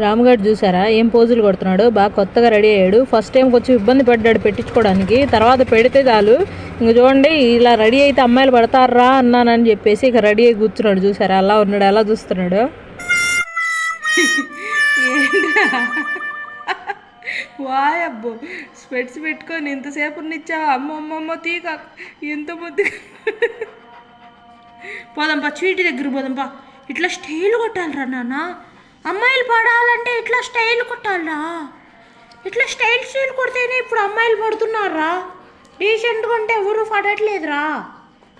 రాముగాడు చూసారా ఏం పోజులు కొడుతున్నాడు, బాగా కొత్తగా రెడీ అయ్యాడు. ఫస్ట్ టైం కొంచెం ఇబ్బంది పడ్డాడు పెట్టించుకోవడానికి, తర్వాత పెడితే చాలు ఇంక చూడండి ఇలా రెడీ అయితే అమ్మాయిలు పడతారా అన్నానని చెప్పేసి ఇక రెడీ అయ్యి కూర్చున్నాడు. చూసారా అలా ఉన్నాడు, ఎలా చూస్తున్నాడు. వాయబ్బో స్పెట్స్ పెట్టుకొని ఇంతసేపు నిచ్చా అమ్మమ్మమ్మ తీక ఎంత ముద్దు. పోదంపా చీటి దగ్గర పోదంపా. ఇట్లా స్టైల్ కొట్టాలరా నాన్న, అమ్మాయిలు పడాలంటే ఇట్లా స్టైల్ కొట్టాలరా. ఇట్లా స్టైల్ కొడితేనే ఇప్పుడు అమ్మాయిలు పడుతున్నారా. డీసెంట్గా ఉంటే ఎవరు పడట్లేదురా.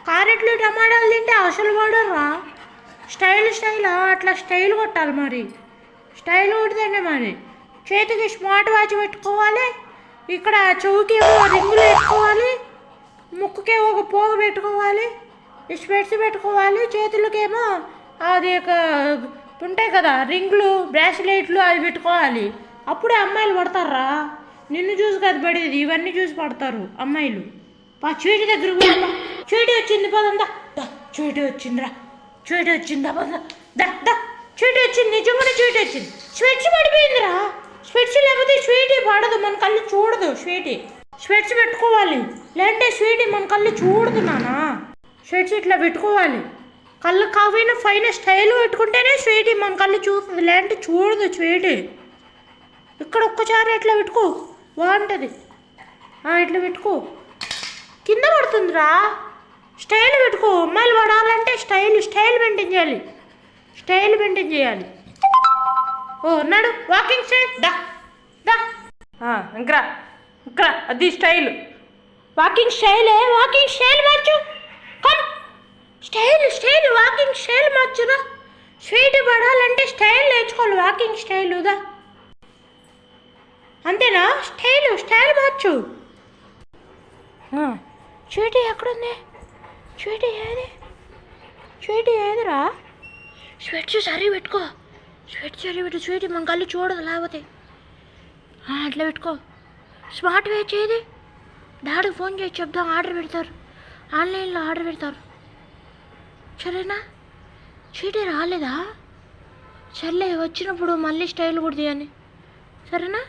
కారెట్లు టమాటాలు తింటే అసలు పడరా. స్టైల్ అట్లా స్టైల్ కొట్టాలి మరి. స్టైల్ కొడితేనే మరి. చేతికి స్మార్ట్ వాచ్ పెట్టుకోవాలి, ఇక్కడ చెవుకి రింగులు పెట్టుకోవాలి, ముక్కుకే ఒక పోగు పెట్టుకోవాలి, స్పెట్స్ పెట్టుకోవాలి, చేతులకేమో అది ఉంటాయి కదా రింగులు బ్రాస్లెట్లు అవి పెట్టుకోవాలి. అప్పుడే అమ్మాయిలు పడతారా. నిన్ను చూసి కదా పడేది, ఇవన్నీ చూసి పడతారు అమ్మాయిలు. చీటి దగ్గర పోదా. చీటి వచ్చింది పోదా. చీటి వచ్చిందిరా, చీటి వచ్చిందా పోదా. దా చీటి వచ్చింది, నిజంగానే చీటి వచ్చింది. స్వెట్స్ పడిపోయిందిరా. స్వెట్స్ లేకపోతే స్వీటీ పడదు, మన కళ్ళు చూడదు. స్వెట్స్ పెట్టుకోవాలి, లేదంటే స్వీటీ మన కళ్ళు చూడదు నాన్న. స్వెట్స్ ఇట్లా పెట్టుకోవాలి, కళ్ళు కావైనా పైన స్టైల్ పెట్టుకుంటేనే స్వీటీ మన కళ్ళు చూస్తుంది, లేదంటే చూడదు స్వీటీ. ఇక్కడ ఒక్కసారి ఇట్లా పెట్టుకో బాగుంటుంది. ఇట్లా పెట్టుకో, కింద పడుతుందిరా. స్టైల్ పెట్టుకో, అమ్మాయిలు పడాలంటే స్టైల్ మెయింటైన్ చేయాలి. ఓ నడు వాకింగ్ స్టైల్. దా ఇంకా అది స్టైల్. వాకింగ్ స్టైల్ మార్చు. కమ్ స్టైల్ వాకింగ్ స్టైల్ మార్చురా. స్వీట్ పడాలంటే స్టైల్ నేర్చుకోవాలి, వాకింగ్ స్టైల్. దా అంతేనా. స్టైల్ మార్చు. స్వీటీ ఎక్కడుంది. స్వీటీ ఏదిరా. స్వెట్స్ సరి పెట్టుకో. స్వీటీ మన కళ్ళు చూడదు లేకపోతే. అట్లా పెట్టుకో. స్మార్ట్ వాచ్ ఏది. డాడీకి ఫోన్ చేసి చెప్దాం, ఆన్లైన్లో ఆర్డర్ పెడతారు. సరేనా. స్వీటీ రాలేదా. సర్లే వచ్చినప్పుడు మళ్ళీ స్టైల్ కూడా తీయని. సరేనా.